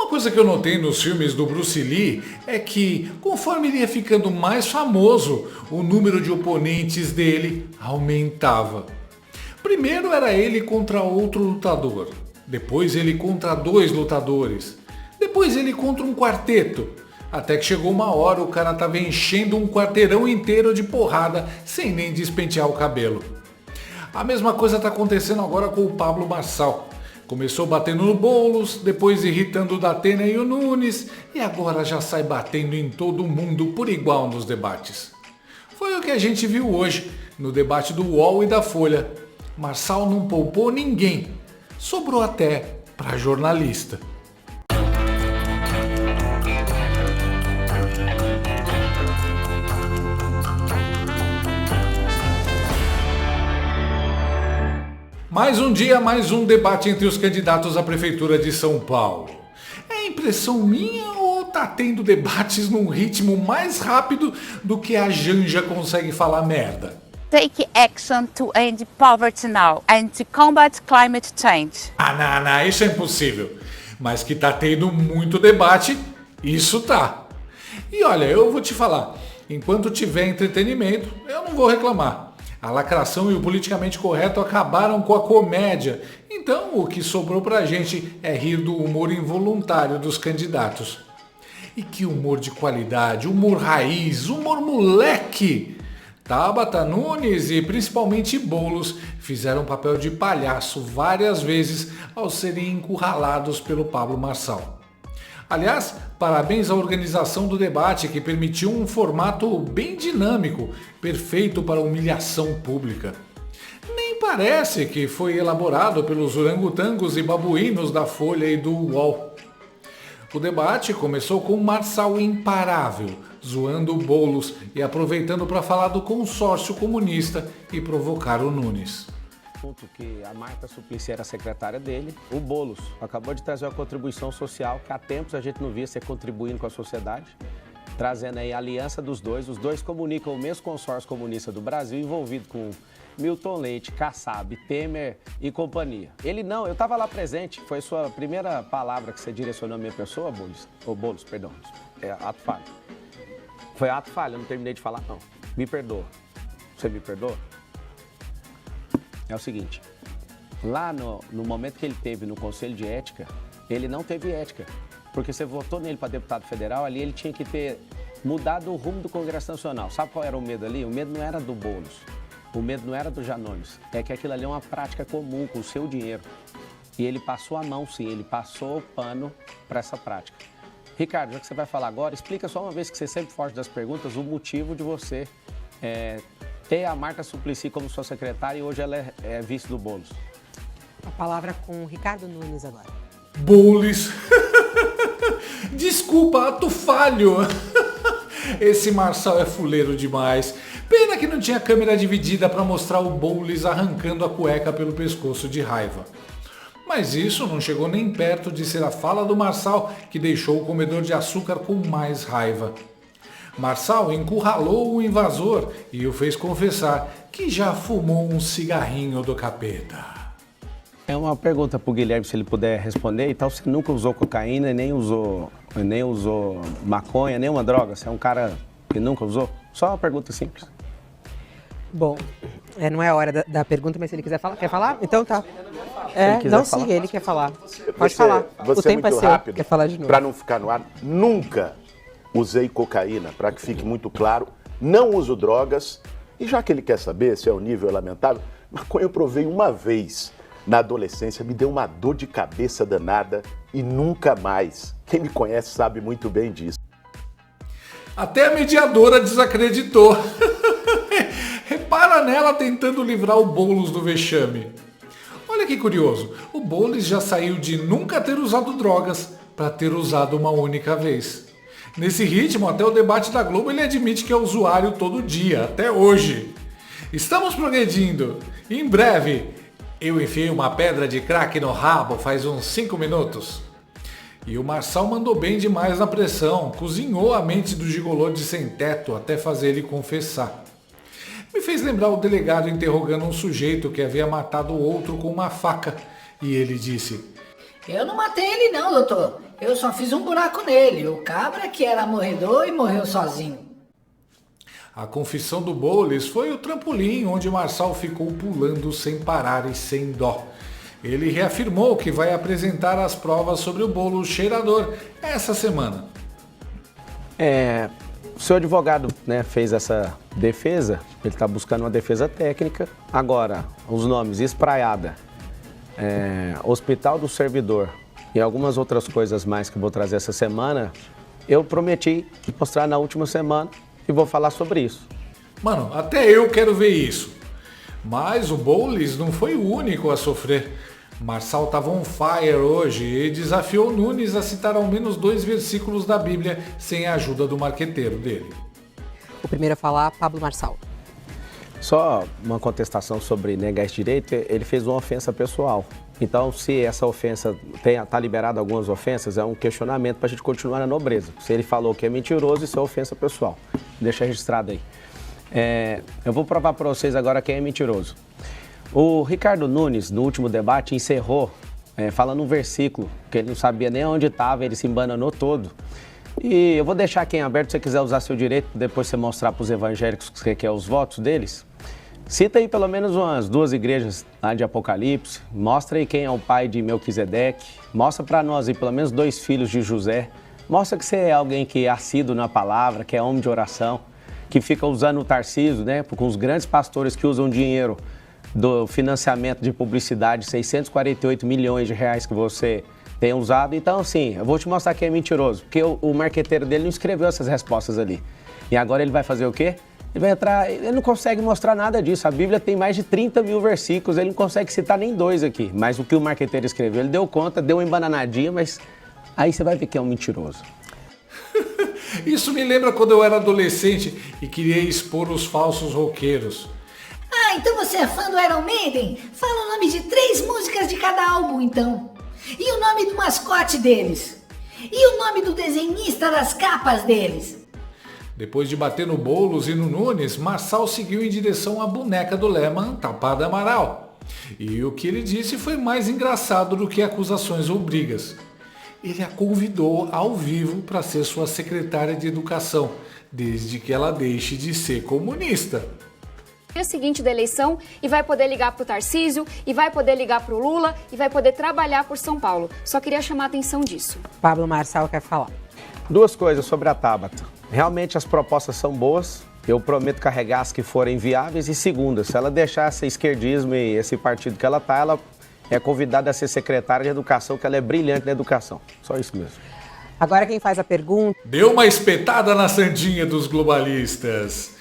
Uma coisa que eu notei nos filmes do Bruce Lee é que, conforme ele ia ficando mais famoso, o número de oponentes dele aumentava. Primeiro era ele contra outro lutador, depois ele contra 2 lutadores, depois ele contra um quarteto, até que chegou uma hora o cara tava enchendo um quarteirão inteiro de porrada sem nem despentear o cabelo. A mesma coisa está acontecendo agora com o Pablo Marçal. Começou batendo no Boulos, depois irritando o Datena e o Nunes, e agora já sai batendo em todo mundo por igual nos debates. Foi o que a gente viu hoje, no debate do UOL e da Folha. Marçal não poupou ninguém, sobrou até para jornalista. Mais um dia, mais um debate entre os candidatos à Prefeitura de São Paulo. É impressão minha ou tá tendo debates num ritmo mais rápido do que a Janja consegue falar merda? Take action to end poverty now and to combat climate change. Não, isso é impossível. Mas que tá tendo muito debate, isso tá. E olha, eu vou te falar, enquanto tiver entretenimento, eu não vou reclamar. A lacração e o politicamente correto acabaram com a comédia, então o que sobrou pra gente é rir do humor involuntário dos candidatos. E que humor de qualidade, humor raiz, humor moleque! Tabata, Nunes e principalmente Boulos fizeram papel de palhaço várias vezes ao serem encurralados pelo Pablo Marçal. Aliás, parabéns à organização do debate que permitiu um formato bem dinâmico, perfeito para humilhação pública. Nem parece que foi elaborado pelos orangotangos e babuínos da Folha e do UOL. O debate começou com Marçal imparável, zoando o Boulos e aproveitando para falar do consórcio comunista e provocar o Nunes. Que a Marta Suplicy era a secretária dele, o Boulos acabou de trazer uma contribuição social que há tempos a gente não via ser contribuindo com a sociedade, trazendo aí a aliança dos dois, os dois comunicam o mesmo consórcio comunista do Brasil, envolvido com Milton Leite, Kassab, Temer e companhia. Ele não, eu estava lá presente, foi sua primeira palavra que você direcionou à minha pessoa, Boulos, perdão, ato falho. Foi ato falho, eu não terminei de falar, não. Me perdoa. Você me perdoa? É o seguinte, lá no momento que ele teve no Conselho de Ética, ele não teve ética, porque você votou nele para deputado federal, ali ele tinha que ter mudado o rumo do Congresso Nacional. Sabe qual era o medo ali? O medo não era do Boulos, o medo não era do Janones, é que aquilo ali é uma prática comum com o seu dinheiro. E ele passou a mão sim, ele passou o pano para essa prática. Ricardo, já que você vai falar agora, explica só uma vez que você sempre foge das perguntas, o motivo de você ter a Marta Suplicy como sua secretária e hoje ela é vice do Boulos. A palavra com o Ricardo Nunes agora. Boulos. Desculpa, ato falho. Esse Marçal é fuleiro demais. Pena que não tinha câmera dividida para mostrar o Boulos arrancando a cueca pelo pescoço de raiva. Mas isso não chegou nem perto de ser a fala do Marçal que deixou o comedor de açúcar com mais raiva. Marçal encurralou o invasor e o fez confessar que já fumou um cigarrinho do capeta. É uma pergunta para o Guilherme, se ele puder responder. Então, você nunca usou cocaína, nem usou maconha, nenhuma droga? Você é um cara que nunca usou? Só uma pergunta simples. Bom, não é a hora da pergunta, mas se ele quiser falar, quer falar? Então tá. Sim, ele quer falar. Pode falar. Você o tempo é muito seu. rápido. Quer falar de novo? Para não ficar no ar, nunca usei cocaína, para que fique muito claro. Não uso drogas. E já que ele quer saber se é um nível lamentável, maconha eu provei uma vez. Na adolescência me deu uma dor de cabeça danada e nunca mais. Quem me conhece sabe muito bem disso. Até a mediadora desacreditou. Repara nela tentando livrar o Boulos do vexame. Olha que curioso, o Boulos já saiu de nunca ter usado drogas para ter usado uma única vez. Nesse ritmo, até o debate da Globo ele admite que é usuário todo dia, até hoje. Estamos progredindo. Em breve, eu enfiei uma pedra de crack no rabo faz uns 5 minutos. E o Marçal mandou bem demais na pressão, cozinhou a mente do gigolô de sem teto até fazer ele confessar. Me fez lembrar o delegado interrogando um sujeito que havia matado o outro com uma faca. E ele disse: Eu não matei ele não, doutor. Eu só fiz um buraco nele. O cabra que era morredor e morreu sozinho. A confissão do Boulos foi o trampolim onde Marçal ficou pulando sem parar e sem dó. Ele reafirmou que vai apresentar as provas sobre o bolo cheirador essa semana. O seu advogado, né, fez essa defesa, ele está buscando uma defesa técnica. Agora, os nomes Espraiada, Hospital do Servidor e algumas outras coisas mais que eu vou trazer essa semana, eu prometi mostrar na última semana e vou falar sobre isso. Mano, até eu quero ver isso. Mas o Boulos não foi o único a sofrer. Marçal estava on fire hoje e desafiou Nunes a citar ao menos 2 versículos da Bíblia sem a ajuda do marqueteiro dele. O primeiro a falar, Pablo Marçal. Só uma contestação sobre negar esse direito, ele fez uma ofensa pessoal. Então, se essa ofensa está liberada algumas ofensas, é um questionamento para a gente continuar na nobreza. Se ele falou que é mentiroso, isso é ofensa pessoal. Deixa registrado aí. Eu vou provar para vocês agora quem é mentiroso. O Ricardo Nunes, no último debate, encerrou falando um versículo, que ele não sabia nem onde estava, ele se embananou todo. E eu vou deixar aqui em aberto, se você quiser usar seu direito, depois você mostrar para os evangélicos que você quer os votos deles. Cita aí pelo menos umas 2 igrejas lá de Apocalipse, mostra aí quem é o pai de Melquisedeque, mostra para nós aí pelo menos 2 filhos de José, mostra que você é alguém que é assíduo na palavra, que é homem de oração, que fica usando o Tarcísio, né, com os grandes pastores que usam dinheiro do financiamento de publicidade, 648 milhões de reais que você tem usado. Então, assim, eu vou te mostrar que é mentiroso, porque o marqueteiro dele não escreveu essas respostas ali. E agora ele vai fazer o quê? Ele vai entrar, ele não consegue mostrar nada disso. A Bíblia tem mais de 30 mil versículos, ele não consegue citar nem 2 aqui. Mas o que o marqueteiro escreveu, ele deu conta, deu uma embananadinha, mas aí você vai ver que é um mentiroso. Isso me lembra quando eu era adolescente e queria expor os falsos roqueiros. Ah, então você é fã do Iron Maiden? Fala o nome de 3 músicas de cada álbum, então. E o nome do mascote deles? E o nome do desenhista das capas deles? Depois de bater no Boulos e no Nunes, Marçal seguiu em direção à boneca do Lehmann, Tapada Amaral. E o que ele disse foi mais engraçado do que acusações ou brigas. Ele a convidou ao vivo para ser sua secretária de educação, desde que ela deixe de ser comunista. Dia seguinte da eleição e vai poder ligar para o Tarcísio, e vai poder ligar para o Lula, e vai poder trabalhar por São Paulo. Só queria chamar a atenção disso. Pablo Marçal quer falar. 2 coisas sobre a Tabata. Realmente as propostas são boas, eu prometo carregar as que forem viáveis. E segunda, se ela deixar esse esquerdismo e esse partido que ela está, ela é convidada a ser secretária de educação, que ela é brilhante na educação. Só isso mesmo. Agora quem faz a pergunta... Deu uma espetada na sandinha dos globalistas.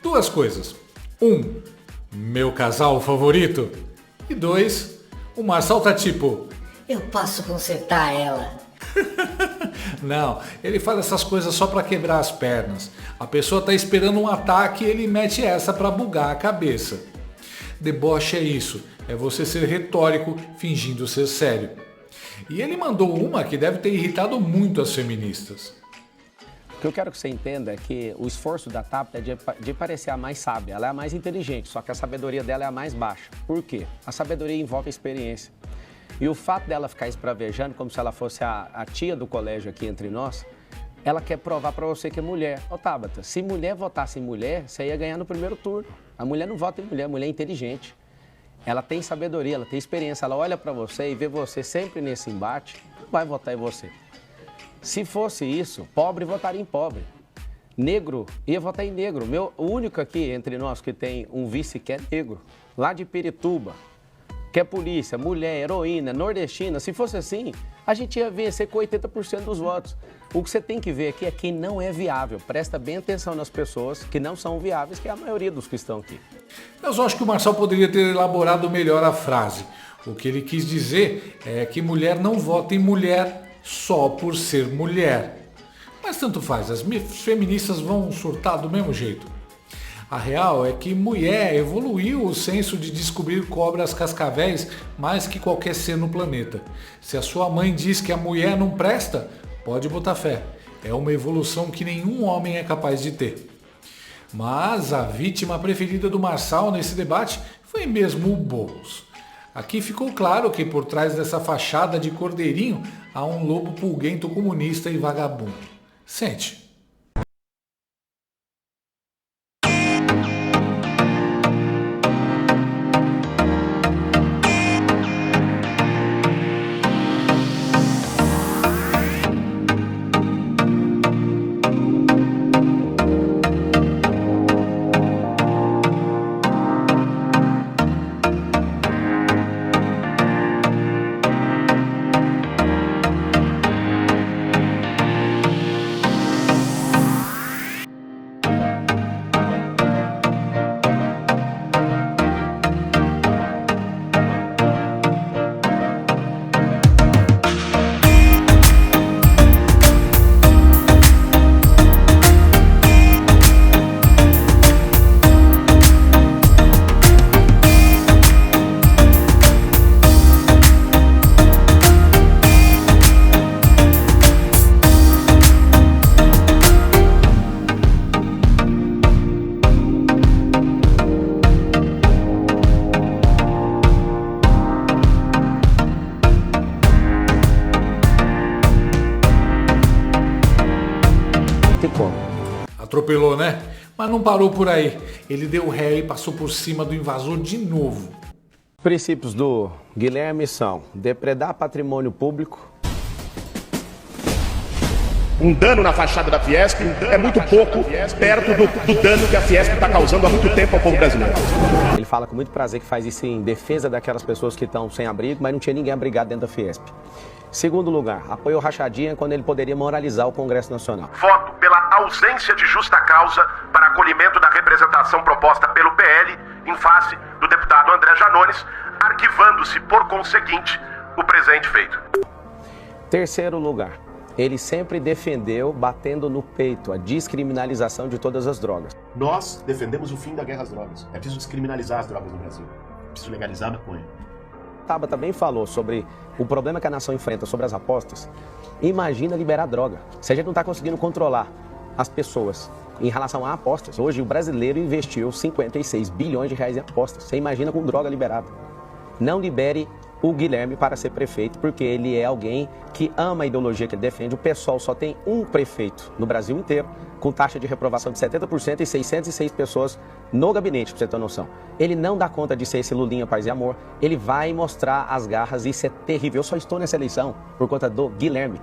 2 coisas. 1, meu casal favorito. E 2, o Marçal tá tipo... Eu posso consertar ela. Não, ele fala essas coisas só para quebrar as pernas. A pessoa tá esperando um ataque e ele mete essa para bugar a cabeça. Deboche é isso, é você ser retórico fingindo ser sério. E ele mandou uma que deve ter irritado muito as feministas. O que eu quero que você entenda é que o esforço da Tabata é de parecer a mais sábia. Ela é a mais inteligente, só que a sabedoria dela é a mais baixa. Por quê? A sabedoria envolve a experiência. E o fato dela ficar esbravejando como se ela fosse a tia do colégio aqui entre nós, ela quer provar para você que é mulher. Ô Tabata, se mulher votasse em mulher, você ia ganhar no primeiro turno. A mulher não vota em mulher, a mulher é inteligente. Ela tem sabedoria, ela tem experiência, ela olha para você e vê você sempre nesse embate, vai votar em você. Se fosse isso, pobre votaria em pobre. Negro ia votar em negro. O único aqui entre nós que tem um vice que é negro, lá de Pirituba, que é polícia, mulher, heroína, nordestina. Se fosse assim, a gente ia vencer com 80% dos votos. O que você tem que ver aqui é quem não é viável. Presta bem atenção nas pessoas que não são viáveis, que é a maioria dos que estão aqui. Eu só acho que o Marçal poderia ter elaborado melhor a frase. O que ele quis dizer é que mulher não vota em mulher só por ser mulher. Mas tanto faz, as feministas vão surtar do mesmo jeito. A real é que mulher evoluiu o senso de descobrir cobras cascavéis mais que qualquer ser no planeta. Se a sua mãe diz que a mulher não presta, pode botar fé. É uma evolução que nenhum homem é capaz de ter. Mas a vítima preferida do Marçal nesse debate foi mesmo o Boulos. Aqui ficou claro que por trás dessa fachada de cordeirinho há um lobo pulguento comunista e vagabundo. Sente. Atropelou, né? Mas não parou por aí. Ele deu ré e passou por cima do invasor de novo. Princípios do Guilherme são depredar patrimônio público. Um dano na fachada da Fiesp é muito pouco perto do dano que a Fiesp está causando há muito tempo ao povo brasileiro. Ele fala com muito prazer que faz isso em defesa daquelas pessoas que estão sem abrigo, mas não tinha ninguém abrigado dentro da Fiesp. Segundo lugar, apoiou rachadinha quando ele poderia moralizar o Congresso Nacional. Voto pela ausência de justa causa para acolhimento da representação proposta pelo PL em face do deputado André Janones, arquivando-se, por conseguinte, o presente feito. Terceiro lugar, ele sempre defendeu, batendo no peito, a descriminalização de todas as drogas. Nós defendemos o fim da guerra às drogas. É preciso descriminalizar as drogas no Brasil. É preciso legalizar a maconha. Taba também falou sobre o problema que a nação enfrenta sobre as apostas. Imagina liberar droga. Se a gente não está conseguindo controlar as pessoas em relação a apostas, hoje o brasileiro investiu 56 bilhões de reais em apostas. Você imagina com droga liberada. Não libere o Guilherme para ser prefeito, porque ele é alguém que ama a ideologia que ele defende. O PSOL só tem um prefeito no Brasil inteiro, com taxa de reprovação de 70% e 606 pessoas no gabinete, para você ter noção. Ele não dá conta de ser esse Lulinha Paz e Amor, ele vai mostrar as garras e isso é terrível. Eu só estou nessa eleição por conta do Guilherme.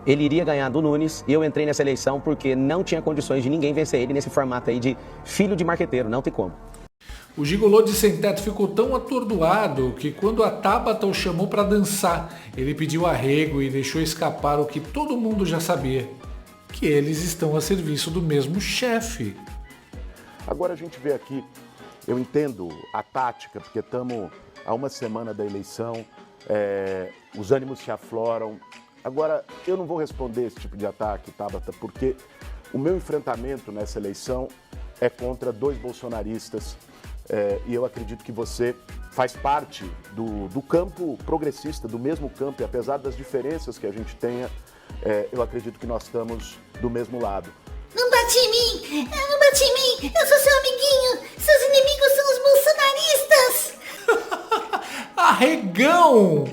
Ele iria ganhar do Nunes e eu entrei nessa eleição porque não tinha condições de ninguém vencer ele nesse formato aí de filho de marqueteiro, não tem como. O gigolô de sem teto ficou tão atordoado que quando a Tabata o chamou para dançar, ele pediu arrego e deixou escapar o que todo mundo já sabia, que eles estão a serviço do mesmo chefe. Agora a gente vê aqui, eu entendo a tática, porque estamos a uma semana da eleição, os ânimos se afloram. Agora, eu não vou responder esse tipo de ataque, Tabata, porque o meu enfrentamento nessa eleição é contra dois bolsonaristas. E eu acredito que você faz parte do campo progressista, do mesmo campo, e apesar das diferenças que a gente tenha, eu acredito que nós estamos do mesmo lado. Não bate em mim! Não bate em mim! Eu sou seu amiguinho! Seus inimigos são os bolsonaristas! Arregão!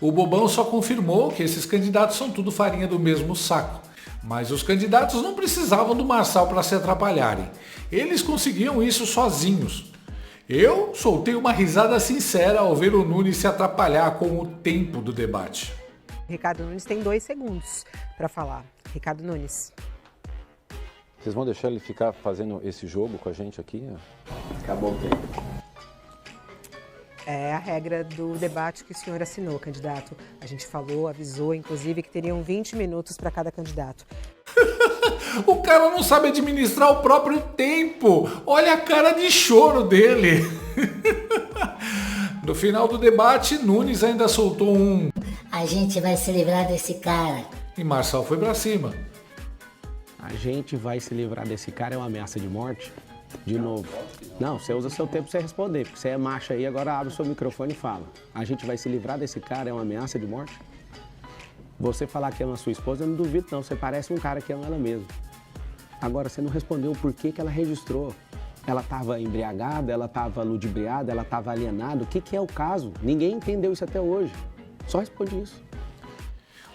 O Bobão só confirmou que esses candidatos são tudo farinha do mesmo saco. Mas os candidatos não precisavam do Marçal para se atrapalharem. Eles conseguiam isso sozinhos. Eu soltei uma risada sincera ao ver o Nunes se atrapalhar com o tempo do debate. Ricardo Nunes tem 2 segundos para falar. Ricardo Nunes. Vocês vão deixar ele ficar fazendo esse jogo com a gente aqui? Acabou o tempo. É a regra do debate que o senhor assinou, candidato. A gente falou, avisou, inclusive, que teriam 20 minutos para cada candidato. O cara não sabe administrar o próprio tempo. Olha a cara de choro dele. No final do debate, Nunes ainda soltou um... A gente vai se livrar desse cara. E Marçal foi pra cima. A gente vai se livrar desse cara, é uma ameaça de morte? De novo. Não, você usa seu tempo pra você responder, porque você é macho aí, agora abre o seu microfone e fala. A gente vai se livrar desse cara, é uma ameaça de morte? Você falar que ama a sua esposa, eu não duvido não, você parece um cara que ama ela mesmo. Agora, você não respondeu o porquê que ela registrou. Ela estava embriagada, ela estava ludibriada, ela estava alienada. O que é o caso? Ninguém entendeu isso até hoje. Só responde isso.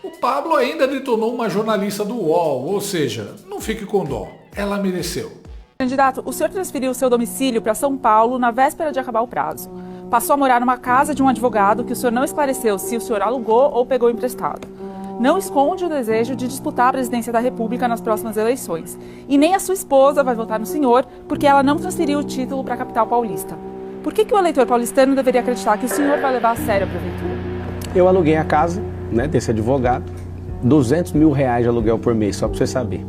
O Pablo ainda detonou uma jornalista do UOL, ou seja, não fique com dó, ela mereceu. Candidato, o senhor transferiu seu domicílio para São Paulo na véspera de acabar o prazo. Passou a morar numa casa de um advogado que o senhor não esclareceu se o senhor alugou ou pegou emprestado. Não esconde o desejo de disputar a presidência da República nas próximas eleições. E nem a sua esposa vai votar no senhor porque ela não transferiu o título para a capital paulista. Por que o eleitor paulistano deveria acreditar que o senhor vai levar a sério a prefeitura? Eu aluguei a casa, né, desse advogado, R$200 mil de aluguel por mês, só para você saber.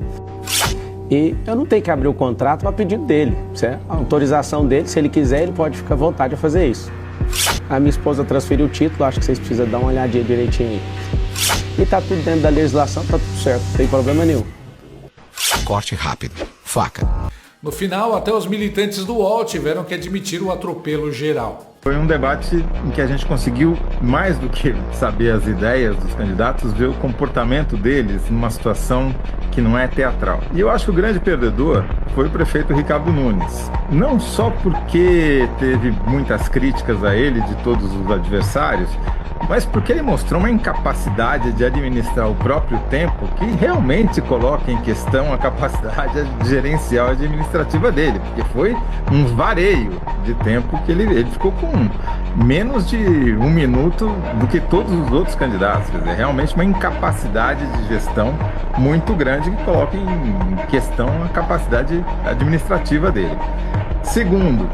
E eu não tenho que abrir o contrato para pedido dele, certo? A autorização dele, se ele quiser, ele pode ficar à vontade a fazer isso. A minha esposa transferiu o título, acho que vocês precisam dar uma olhadinha direitinho aí. E tá tudo dentro da legislação, tá tudo certo, não tem problema nenhum. Corte rápido, faca. No final, até os militantes do UOL tiveram que admitir o atropelo geral. Foi um debate em que a gente conseguiu, mais do que saber as ideias dos candidatos, ver o comportamento deles numa situação que não é teatral. E eu acho que o grande perdedor foi o prefeito Ricardo Nunes. Não só porque teve muitas críticas a ele de todos os adversários, mas porque ele mostrou uma incapacidade de administrar o próprio tempo que realmente coloca em questão a capacidade gerencial e administrativa dele, porque foi um vareio de tempo que ele ficou com menos de 1 minuto do que todos os outros candidatos. Quer dizer, realmente uma incapacidade de gestão muito grande que coloca em questão a capacidade administrativa dele. Segundo,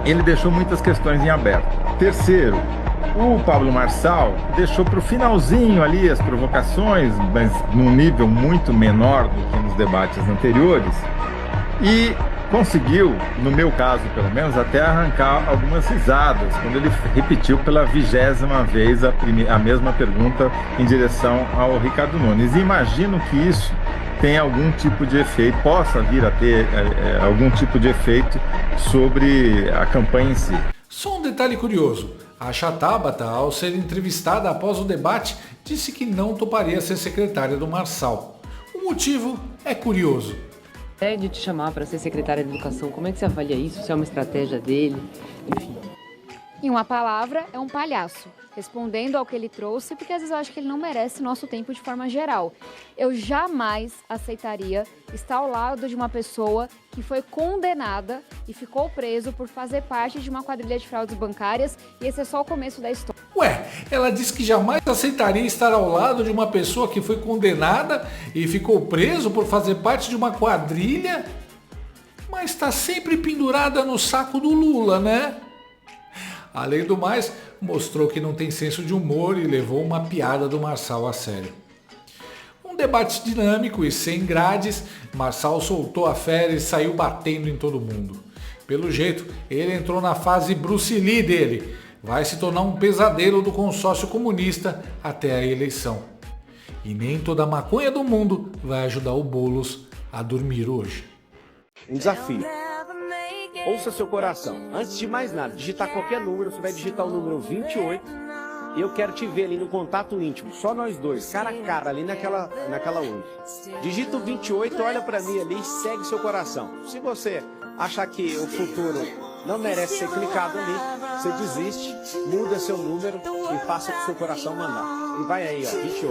ele deixou muitas questões em aberto. Terceiro, o Pablo Marçal deixou para o finalzinho ali as provocações, mas num nível muito menor do que nos debates anteriores, e conseguiu, no meu caso pelo menos, até arrancar algumas risadas, quando ele repetiu pela 20ª vez a mesma pergunta em direção ao Ricardo Nunes. E imagino que isso tem algum tipo de efeito, possa vir a ter algum tipo de efeito sobre a campanha em si. Só um detalhe curioso. A Tabata, ao ser entrevistada após o debate, disse que não toparia ser secretária do Marçal. O motivo é curioso. De te chamar para ser secretária de Educação, como é que você avalia isso? Se é uma estratégia dele? Enfim. Em uma palavra, é um palhaço. Respondendo ao que ele trouxe, porque às vezes eu acho que ele não merece nosso tempo de forma geral. Eu jamais aceitaria estar ao lado de uma pessoa que foi condenada e ficou preso por fazer parte de uma quadrilha de fraudes bancárias, e esse é só o começo da história. Ué, ela disse que jamais aceitaria estar ao lado de uma pessoa que foi condenada e ficou preso por fazer parte de uma quadrilha? Mas está sempre pendurada no saco do Lula, né? Além do mais, mostrou que não tem senso de humor e levou uma piada do Marçal a sério. Um debate dinâmico e sem grades, Marçal soltou a fera e saiu batendo em todo mundo. Pelo jeito, ele entrou na fase Bruce Lee dele. Vai se tornar um pesadelo do consórcio comunista até a eleição. E nem toda a maconha do mundo vai ajudar o Boulos a dormir hoje. Um desafio. Ouça seu coração. Antes de mais nada, digitar qualquer número, você vai digitar o número 28 e eu quero te ver ali no contato íntimo, só nós dois, cara a cara, ali naquela urna. Digita o 28, olha pra mim ali e segue seu coração. Se você achar que o futuro não merece ser clicado ali, você desiste, muda seu número e faça o que seu coração mandar. E vai aí, ó, 28.